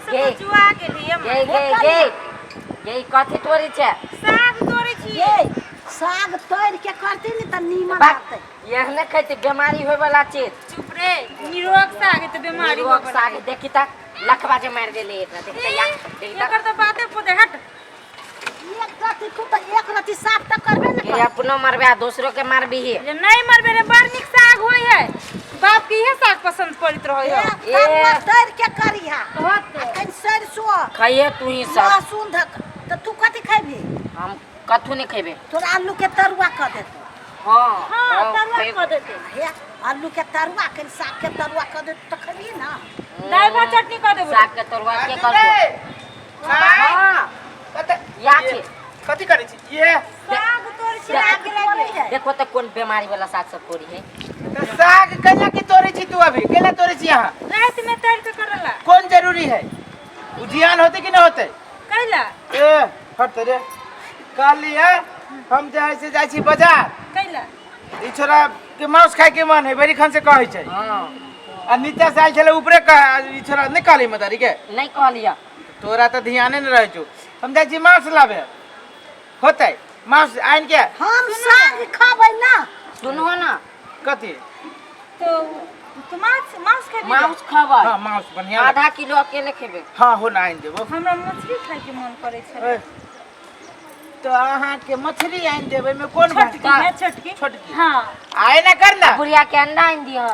तो जुआ गेली हम ये कथि तोरी छे साग तोरी छी ये साग तोड़ के करती नहीं त नीमन लागते यहने खैती बीमारी होय वाला चीज चुप रे निरोग साग त बीमारी हो निरोग साग देखी त लखवा जे मार देले देखी त या एकर त बाते पोते हट एक रति तू त एक रति साफ त करबे न के अपनो मरबे दूसरो के मारबी है जे नहीं मरबे रे बड़ निक साग होय है बाप की है साग पसंद पड़ित रहय है ए तोड़ के करिहा होत कन सरसो खाइए तू ही सब लहसुन धक त तू कथि खैबी हम कथु नहीं खेबे तोरा आलू के तरुआ क देतो हां तरुआ क देते हे आलू के तरुआ के साग के तरुआ क देतो त खबी ना दाल भात चटनी क देबो साग के तरुआ के करबो हां या छी कथि करै छी ये साग तोरी छी लाग ले देखो त कोन बीमारी वाला साग सब तोरी है तो साग कन्या की तोड़े छी तू अभी केला तोड़े छी यहाँ रात में तोड़ के करला कौन जरूरी है उजियान होते कि न होते कैला ए हट रे काली है हम जाय से जाय छी बाजार कैला ई छोरा के मांस खाए के मन है बड़ी खान से कहै छै हां आ नीचा से आइल छले ऊपरे का ई छोरा नहीं काली मदारी के नहीं कहलिया तोरा त ध्याने न रहै छु हम जाय छी मांस लाबे होते मांस आइन के हम साग खाबै ना सुनो ना कथि तो मांस खाबी मांस खाबा हां मांस बढ़िया आधा किलो अकेले खेबे हां हो ना आइन देबो हमरा मछली खाए के मन करे छै तो अहाँ के मछली आइन देबे में कोन बात छोटकी है छोटकी छोटकी हां आए ना करना बुढ़िया के अंडा आइन दिया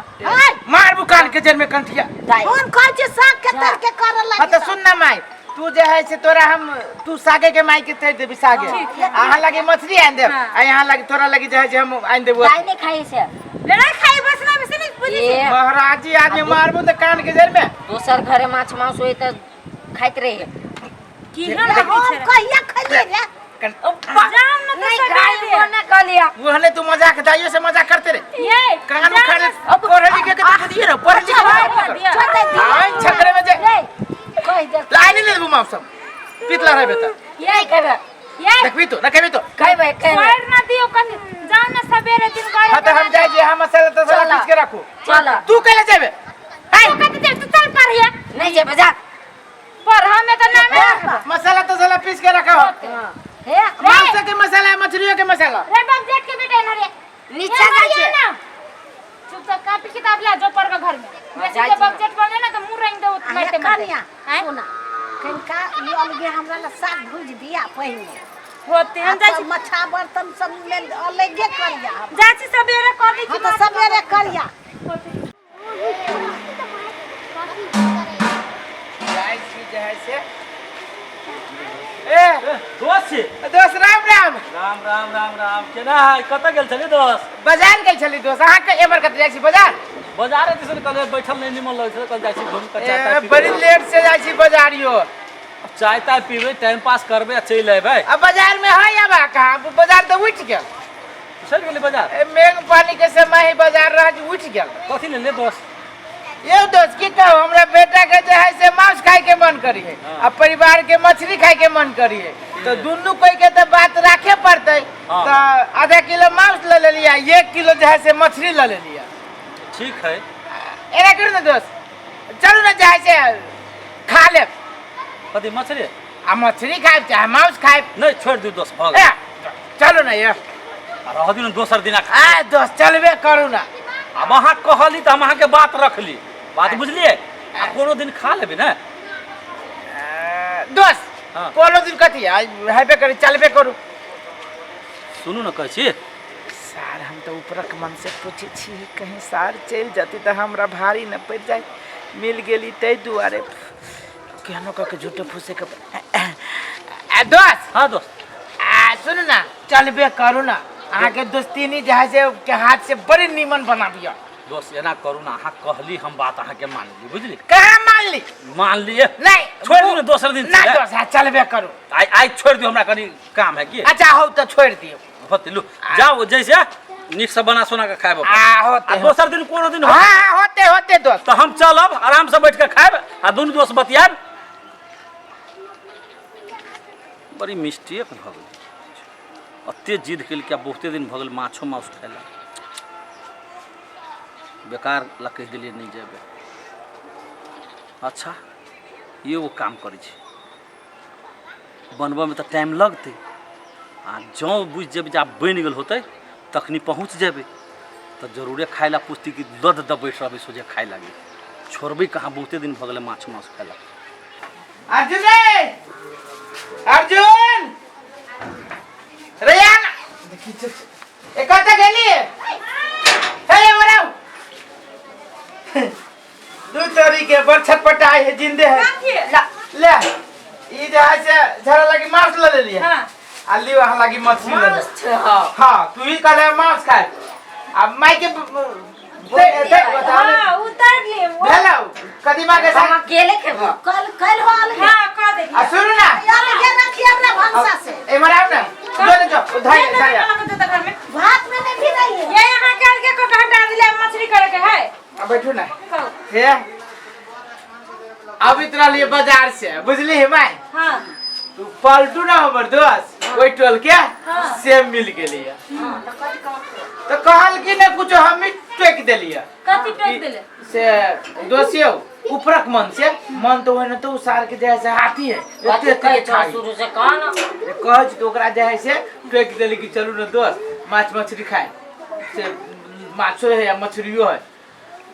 मार बुकान के जल में कंठिया हम कहै छी साग के तर के करल हां तो सुन ना माई तू जे है से तोरा हम तू सागे के माई के थै देबी सागे अहाँ लगे मछली आइन देब आ यहाँ लगे तोरा लगे जे है जे हम आइन देबो गाय नहीं खाई से लड़ाई खाई बस ना में से नहीं बुझी ए महाराज जी आदमी मारबो त कान के जल में दोसर घरे माछ मांस होई त खाइत रहे की हम लगी हम छै कहिया खलिए रे जाम न तो नहीं सटा खाई दे वो ना कहलिया वो हने तू मजाक दाइयो से मजाक करते रे ये कान उखाड़े पढ़े लिखे के तो दिए रे पढ़े लिखे छोटे आइ छकरे में जे रे कह दे लाइन ले बुमा सब पितला रे बेटा ये कहबे ये देखबी तो देखबी तो कहबे छोड़ ना दियो कन जान ना सवेरे दिन करे हां तो हम जाय जे हम मसाला तो साला पीस के रखू चल तू केले जेबे तू कहते दे तू चल पर है नहीं जे बजा पर हमें तो नाम है मसाला तो साला पीस के रखा हो हे मांस के मसाला है मछलियों के मसाला रे बाप जेठ के बेटा ना रे नीचे जा के चुपचाप कॉपी किताब ले जो पर का घर में जैसे जब बजट बने ना तो मुंह रेंग दो मारते कनिया हैं सुना कनका ई अलगे हमरा ला साग भूज दिया पहिने होते हम जाई मच्छा बर्तन सब में अलगे करिया जाची सवेरे कर दी हां तो सवेरे करिया गाय की जे है से ए दोस्त राम राम राम राम राम राम केना है कत गेल छली दोस्त बाजार गेल छली दोस्त अहाँ के एबर कत जाय छी बाजार बाजार दिसन कल बैठल नहीं निमन लगे छै कल जाय छी घूम के चाय ताय बड़ी लेट से जाय छी बाजारियो चाय ताय पीबे टाइम पास करबे चल आबे अब बाजार में है या बा कहां बाजार तो उठ गेल चल गेली बाजार मेघ पानी के समय ही बाजार रह उठ गेल कथि ले ले दोस्त ये दोस्त की कहू हमरा बेटा के जे है से मांस खाए के मन करी है आ परिवार के मछली खाए के मन करी है तो दुनू कोई के तो बात राखे पड़ते तो आधा किलो मांस ले लिया 1 किलो जो है से मछली ले लिया ठीक है एना करू ना दोस्त चलू ना जे है से खा ले कथि मछली आ मछली खाए चाहे मांस खाए नहीं छोड़ दू दोस्त भग चलो ना ये रह दिन दोसर दिन आ दोस्त चलबे करू ना अब अहाँ कहली तो हम अहाँ के बात रखली बात बुझलिए आ कोनो दिन खा लेबे ना दोस्त कोनो दिन कथी हेबे करी चलबे करू सुनू ना कहै छी सार हम तो ऊपरक मन से पूछे छी कहीं सार चल जाती तो हमरा भारी न पड़ जाए मिल गेली तै दुआरे केहनो के झूठे फूसे के दोस्त हाँ दोस्त सुन ना चलबे करू ना अहाँ के दोस्तीनी जहाँ से के हाथ से बड़ी नीमन बना दिया दोस्त एना करू ना अहाँ कहली हम बात अहाँ के मान ली बुझली कहाँ मान लिए नहीं छोड़ दियो दोसर दिन ना दोस्त चलबे करू आई छोड़ दियो हमरा कनी काम है की अच्छा हो तो छोड़ दियो होते लो जाओ जैसे निक से बना सोना के खाएब होते दोसर दिन कोनो दिन हां होते होते दोस्त तो हम चलब आराम से बैठ के खाएब आ दुनु दोस्त बतियाब बड़ी मिस्टेक भ गेल अत्ते जिद केल क्या बहुते दिन भ गेल माछो मांस खाइला बेकार ला कह दिलिए नहीं जेबे अच्छा ये वो काम करे छे बनबा में तो टाइम लगते आ जौ बुझ जब जा बन गल होते तखनी पहुँच जेबे तो जरूरे खाए ला पुछती कि लद द बैठ रहे सोझे खाए लगे छोड़बे कहाँ बहुते दिन भगले माछ मांस खाए अर्जुन रे अर्जुन रेयान ए कत गेली हे मराऊ दू तोरी के बर छटपटाई है जिंदे है ले ई जे है से झरा लगी मांस ले लिए हां अल्ली वहां लगी मछली ले हां तू ही कहले मांस खाए अब माई के देख बता हां उतार लिए हेलो कदीमा के हम अकेले खेबो कल हाल है हां का देखिए आ सुन ना यार के रखिए अपना भंसा से ए मराऊ ना जो जो उधाई घर में भात में नहीं भी नहीं है ये यहाँ के अलगे को हटा दिले मछली करे के है अब बैठो ना हे अब इतना लिए बाजार से बुझली है माई हां तू पलटू ना हमर दोस्त कोई टोल के सेम मिल गेलिए तो कहल कि ने कुछ हम ही टोक देलिए कथि टोक देले से दोसियो उपरक मन से मन तो होने तो सार के जैसे हाथी है बात कहे था शुरू से कहा ना कहज तो ओकरा जैसे टोक देली कि चलू ना दोस्त माछ मछली खाए से माछो है या मछलियो है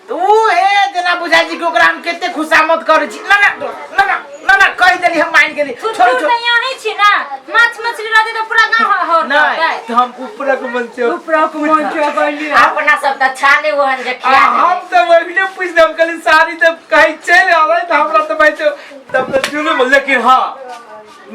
तो वो है जना बुझाई जी के ओकरा हम केते खुशामद करे छी ना ना ना ना ना ना कह देली हम मान गेली छोड़ छोड़ यही छी ना माछ मछली रहते तो पूरा गांव हो नहीं तो हम ऊपरक मन से कहली अपना सब त छाने वहन जे खिया हम तो वही पूछ दम कल सारी तब कहीं चल आवे तो हमरा तो भाई तो तब तो जुलूम लेकिन हां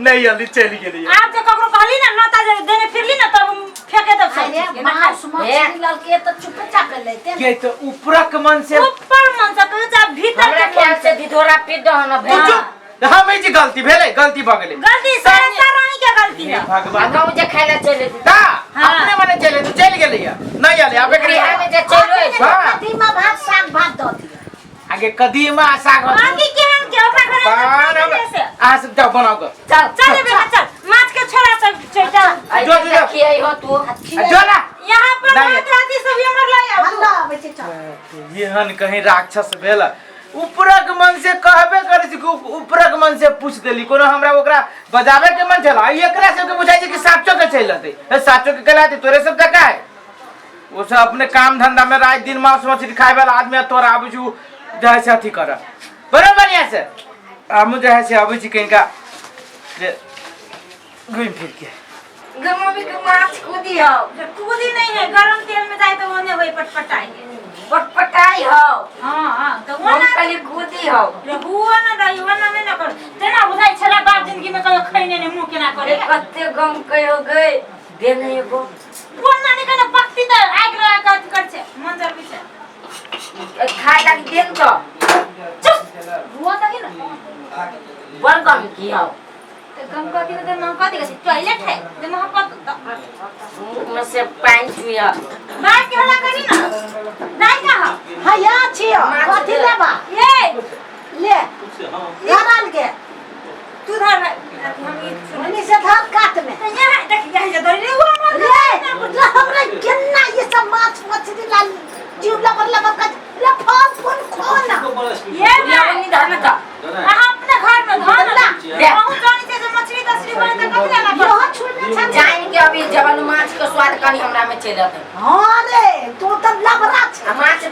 नहीं अली चली गेली आप जो ककरो कहली ना नता देने फिरली ना तब फेंके दब अरे मांस मछली लाल के तो चुपचाप कर लेते के तो ऊपरक मन से ऊपर मन से कहे जा भीतर हमरा ख्याल से धिधोरा पीट दहन भे हम जी गलती भेले गलती भ गेले गलती सारा रानी के गलती है भगवान गांव जे खाइला चले ता अपने मने चले तो चल गेली नहीं आले अब एकरे बिहार में जे चलो कदीमा भात साग भात दो दिया आगे कदीमा साग आगे के हम के ओकरा घर में से आ सब जाओ बनाओ कर चल चल बे चल माछ के छोड़ा सब चल जो जो खियाई हो तू जो ना यहां पर राती सब हमर लाई आओ हल्ला बेचे चल ये हन कहीं राक्षस भेल ऊपरक मन से कहबे करे छी ऊपरक मन से पूछ देली कोनो हमरा ओकरा बजावे के मन चला एकरा से के बुझाई छै कि साचो के चल लते ए साचो के गलाती तोरे सब जका है वो सब अपने काम धंधा में रात दिन मांस मछली खाए वाला आदमी तोरा आबू जैसे अथी कर बराबर यहाँ से हम जो है से अबू जी कहीं का घूम फिर के गमो भी के माछ कूदी हो कूदी नहीं है गरम तेल में जाए तो ओने वही पटपटाई पटपटाई हो हां तो हम खाली कूदी हो रे हुआ ना रही हुआ ना नहीं कर तेना बुझाई छला बाप जिंदगी में कहियो खैने ने मुंह के ना करे कत्ते गम कहो गए देने एगो बोल ना नहीं कने पक्ति तो आग लगा कर छे मंजर पीछे खाए लागी देन तो चुप हुआ था कि ना बड़ गम की हो तो गम कथी में तो कथी के टॉयलेट है जे मोहब्बत में से पानी छुया बात के हला करी ना नहीं कहा हया छियो कथि लेबा ये ले याराल के तू धर हम ये मनी से धान काट में यहाँ देख यहाँ जा धर ले हुआ ले मतलब हमरा केना ये सब माछ मछली लाल जीव लबर का ले फास कोन खोना ये नहीं धान का अपने घर में धर ला बहुत जानी से मछली तसली बने तो कब लेना यह छुने छन जान के अभी जवन माछ के स्वाद कनी हमरा में चल जाते हां रे तू तो लबरा छ माछ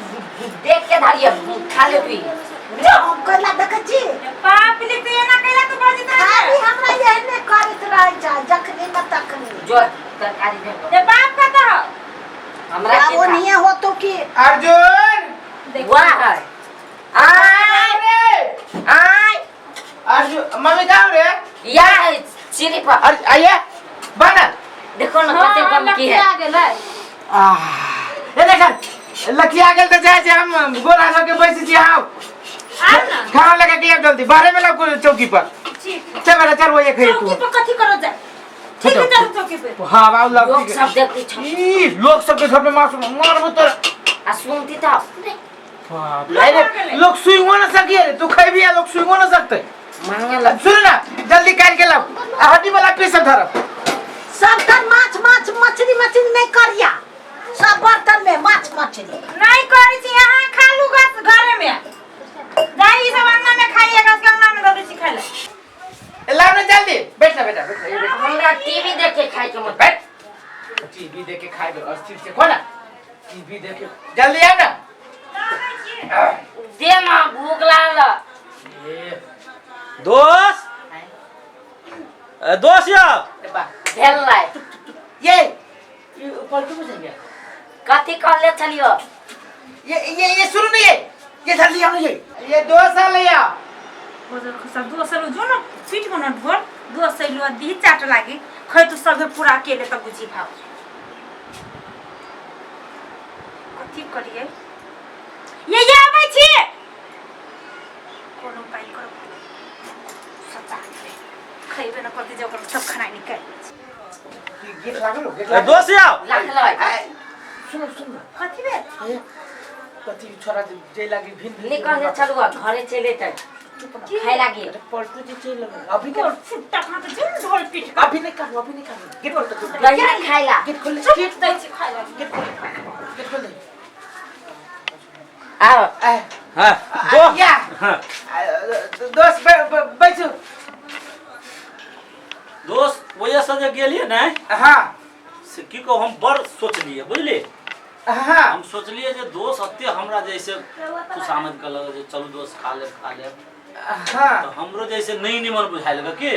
देख के धरिए खा ले तू हम कहला देख छी पाप लिख ये ना कहला तू बाजी ता खाली हमरा ये ने करत रह जा जखनी में तखनी जो तरकारी दे ये बाप का तो हमरा के वो नहीं हो तो कि अर्जुन वाह है आय आय अर्जुन मम्मी कहाँ रे या है चिरी पर आइए बना देखो ना कते कम की है आ गेलै ये देख लखिया गेल त जाय छै हम गोरा लगे बैसी छी आओ आ ना खाना लगा के जल्दी बारे में लोग चौकी पर ठीक चल मेरा चल वो ये खाई चौकी तू पर कथी करो जाए ठीक है चल चौकी पे हां बाऊ लोग लग सब देखते छ ई लोग सब के घर में मार मारबो तो आ सुनती था अरे लोग सुई हो ना सके रे तू खाई भी लोग सुई हो ना सकते मांगे लग सुन ना जल्दी काट के लाओ हड्डी वाला पीस धर सब कर माछ मछली नहीं करिया सब बर्तन में माछ मछली नहीं करी छी यहां खा लू घरे में जाई सब अन्ना में खाइएगा गंगा में दे छी देख के खाए अस्थिर से खोला टीवी देख के जल्दी आओ ना दे मां भूख लागल दोस्त दोस्त या भेलै ये पलटू में जाएंगे कथी कहले छलियो ये सुनो नहीं ये जल्दी आओ ये 2 साल या सब दोसर जो न पीठ बना ढोर दोसर लो दी चाट लागी खै तू सब पूरा अकेले त बुझी भाव कथी करिए ये आबै छी कोनो पाई करो सचा खैबे न करते जो सब खाना निकाल गेट लागल दोस्त या लागल सुनो कथी बे कथी छोरा जे लागी भिन निकल चलुआ घरे चले जाय खाए लागी पलटू जी चल अभी और छुट्टा खा के जो ढोल पीठ अभी नहीं करो गेट खोल दो दही खाइला गेट खोल गेट दै छी खाइ लागी गेट खोल दे आओ हां या दोस्त बैठो दोस्त वजह से जे गेलिए ना हां से की को हम बड़ सोचलिए बुझलिए हां हम सोचलिए जे दोस्त अत्ते हमरा जैसे खुशामद कर लगे चलो दोस्त खा ले हां तो हमरो जैसे नहीं निमन बुझाई लगे की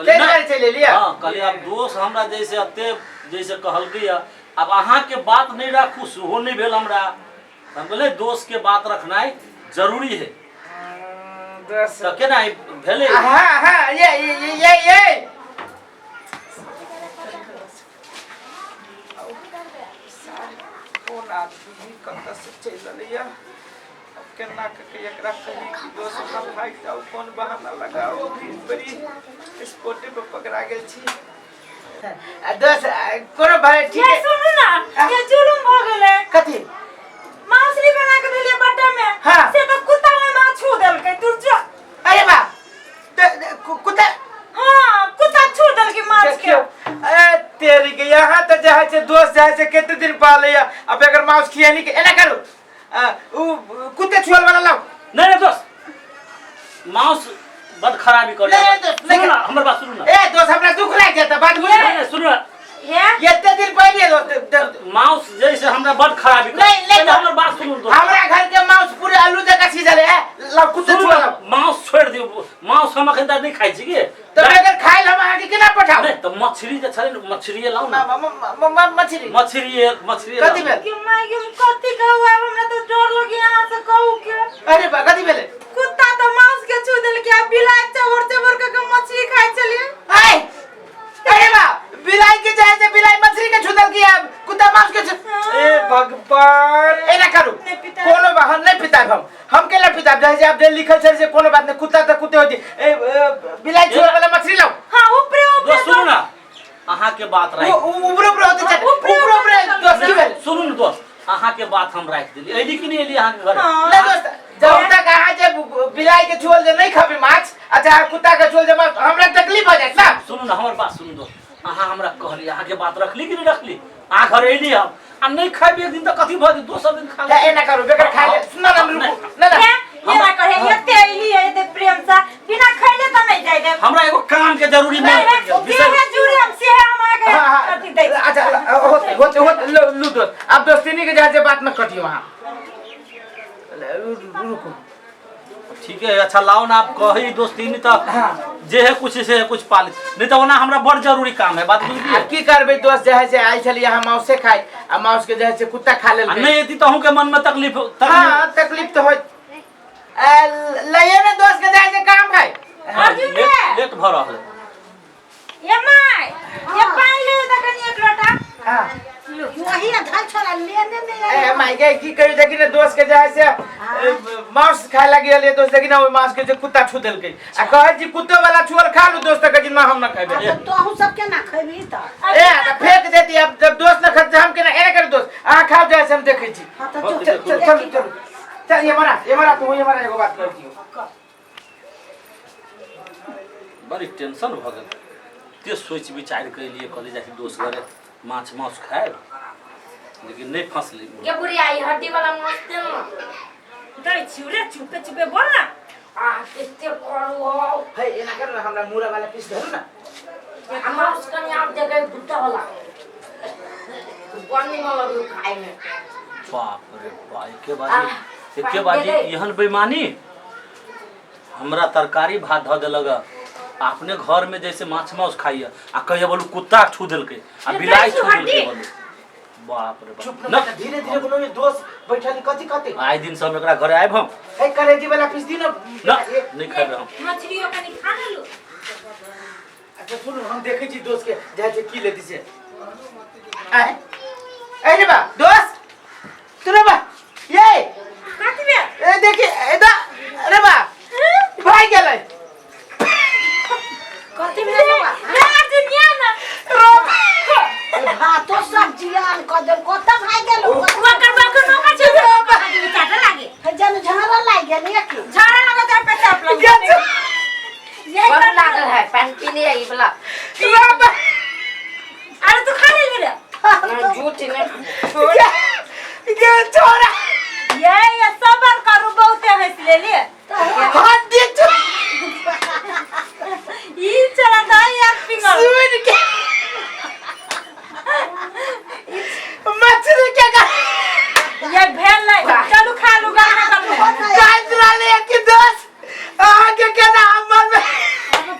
जे ले चले लिया हां कहली अब दोस्त हमरा जैसे अत्ते जैसे कहल गया अब अहाँ के बात नहीं राखू सुहो नहीं भेल हमरा हम बोले दोस्त के बात रखना जरूरी है दोस्त तो केना भेले हां ये कौन आदमी कत्ता से चल लिया अब केना के एकरा कही दोस्त का भाई जाओ कौन बहाना लगाओ भी बड़ी स्पॉटे पे पकड़ा गेल छी दोस्त कोनो भाई ठीक ये है सुनु ना ये जुलुम भ गेले कथी मांसरी बना के देलिए बड्डा में हाँ। से तो कुत्ता में मां छू देलकै तू जो अरे बा कुत्ता हां कुत्ता छू देलकै मांस के अरे तेरी के यहाँ तो जहाँ से दोस्त जहाँ से कितने दिन पाले या अब अगर मांस खिया नहीं के एना करो कुत्ते छुअल वाला लाओ नहीं दोस्त माउस बद खराबी कर नहीं, दोस्त, नहीं, सुनो ना हमर बात सुनो ना ए दोस्त हमरा दुख लाग जाता बात बुझ नहीं, सुनो ना ये इतने दिन पहले दोस्त माउस जैसे हमरा बद खराबी कर नहीं, पहले हमर बात सुनो दोस्त हमरा घर के मांस पूरे आलू जगह सीजल है लाओ कुत्ते सुनो छुअल ना, माउस छोड़ दियो माउस हम अखन तक नहीं खाइ छी के तो अगर खाइल हम आगे केना पठाओ नहीं तो मछली जे छले न मछली लाओ ना मछली मछली कथी भेल कि माय के कथी कहू अब हमरा तो डर लगे यहां से कहू के अरे बा कथी भेल कुत्ता तो मांस के छू देलकै अब बिलाई चवर के मछली खाइ चलिए हाय अरे बा बिलाई के जाए से बिलाई मछली के छुदल की अब कुत्ता मांस के ए भगवान एना करू कोनो बहन नहीं पिता हम केला पिता जैसे आप जे लिखल छै से कोनो बात नहीं कुत्ता तो कुत्ते होती ए बिलाई छुए वाला मछली लाओ हां ऊपरे दोस्त सुनो ना अहाँ के बात राख ऊपर होते छै ऊपर दोस्त की भेल सुनो ना दोस्त अहाँ के बात हम राख देली एली कि नहीं एली अहाँ के घर नहीं दोस्त जब तक अहाँ जे बिलाई के छुअल जे नहीं खाबी माछ अच्छा कुत्ता के छुअल जे माछ हमरा तकलीफ हो जात ना सुनो ना हमर बात सुनो दोस्त अहाँ हमरा कहली अहाँ के बात रखली कि नहीं रखली अहाँ घर एली हम आ नहीं खाबी एक दिन तो कथी भ दोसर दिन खा ए ना करू बेकर खा ले सुन ना ना ये ना करे ये तेली है ते प्रेम सा बिना खैले त नहीं जाय दे हमरा एगो काम के जरूरी नहीं ये जुड़ी हम से हम आगे कथी दे अच्छा होते लू दोस्त अब दोस्ती के जहाँ से बात न कटियो वहाँ रुको ठीक है अच्छा लाओ ना आप कही दोस्ती नहीं तो जे है कुछ से कुछ पाली नहीं तो ना हमरा बड़ जरूरी काम है बात बुझलिए अब की करबे दोस्त जहाँ से आई चली यहाँ माउस से खाई आ माउस के जहाँ से कुत्ता खा ले नहीं एती तो हूं के मन में तकलीफ हाँ तकलीफ तो हो लइए में दोस्त के जहाँ से काम है अर्जुन लेट भ रहल ये माय ये पानी ले त कनी एक लोटा हाँ वही धल छोड़ा लेने में ए माय के की करी देखी ना दोस्त के जहाँ से मांस खाए लगी है दोस्त देखी ना वो मांस के जो कुत्ता छू देल के आ कहे जी कुत्ते वाला छुअल खा लू दोस्त के ना हम ना खाबे तो हम सब के ना खैबी त ए आ फेंक देती अब जब दोस्त ना खाते हम के ना एने कर दोस्त आ खाओ जैसे हम देखे छी हां तो चल ये मरा तू ये मरा एगो बात करती हो बड़ी टेंशन भ गेल ते सोच विचार के लिए कहली जाके दोस्त घरे माछ मांस खाए लेकिन नहीं फंसली के बुढ़ी आई हड्डी वाला मांस दे ना दई छिउरे चुपे चुपे बोल ना आ किते करू हो है एना कर ना हमरा मुरा वाला पीस धरू ना मांस कनी आप जगह भुट्टा वाला बन निमन लगे खाए में। बाप रे बाप एके बाजी एहन बेईमानी हमरा तरकारी भात धऽ देलक अपने घर में जैसे माछ मांस खाइए आ कहिए बोलू कुत्ता छू देलकै आ बिलाई छू देलकै बोलू बाप रे चुप बाप न धीरे धीरे बोलो ये दोस्त बैठली कथी कहते आइ दिन से हम एकरा घरे आइब हम ए करेजी वाला पीस दी ना नहीं खाइ हम मछलियो कनी खा लो। अच्छा सुनो हम देखे छी दोस्त के जाए की लेती से आए ए रे बा दोस्त तू रे बा ये काटी बे ए देखी एदा अरे बा भाई गेलै कथी भेल बा ना दुनिया ना भातो सब जियान क देल कोता भाई गेल वकर नोका छै आदमी चाटा लागे जन झारा लाग गेल एक झाड़ा लगा तो पेशाब लग यही बड़ कर लागल है पानी पीने आई वाला। अरे तू खा ले रे झूठ ने के छोरा ये सबर करू बहुते हंस ले ले हाथ दे तू ई चला था एक फिंगर सुन के मछली क्या कर ये भेल नहीं चलू खा लू गाना कर ले काजरा ले के दोस्त आगे के ना हमर में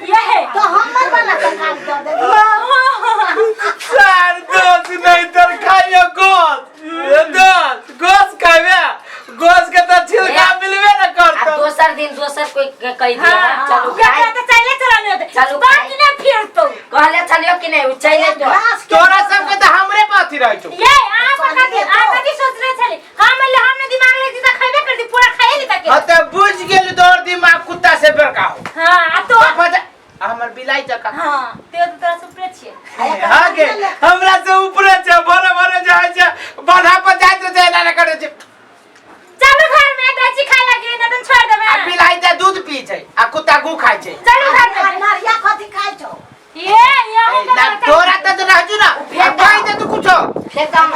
ये है तो हमर वाला का काम कर दे सर दोस्त नहीं तर खाइयो गोस ये दोस्त गोस खावे गोस के तो छिलका मिलबे ना आ करतो दोसर दिन दोसर कोई कह दिया हां चलो ये खाए तो चले चला नहीं होते चलू बात खाए। ना फिर तो कहले चलियो कि नहीं चले तो तोरा सब के तो हमरे पाथी रह छो ये आप कथी सोच रहे छले हमने दिमाग लगी तो खाइबे कर दी पूरा खाए नहीं तक हां तो बुझ गेल तोर दिमाग कुत्ता से बड़का हो हां तो हमर बिलाई जका हां ते तो तोरा सुपरे छिए आगे हमरा से ऊपर छै भरे भरे जाय छै बड़ा पर जाय छै ना ना करे छै चलो घर में दाची खाए लगे ना तो छोड़ देबे आ बिलाई त दूध पी छै आ कुत्ता गु खाय छै चलो घर में नरिया कथी खाइ छौ ये ना तोरा त रहजू ना खाय दे तू कुछो एकदम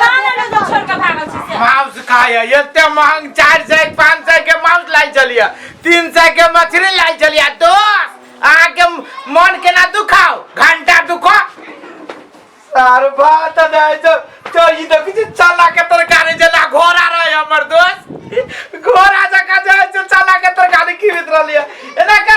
खाना ना तो छोड़ के भागल छी से मांस खाय एते महंग 400 500 के मांस लाई चलिए 300 के मछली लाई चलिए दोस्त आके मन के ना दुखाओ घंटा दुखो सार बात नहीं तो ये तो किसी चला के तरकारी जना घोड़ा रहे हमर दोस्त घोड़ा जका जाय तो चला के तरकारी खरीद रहलिए एना का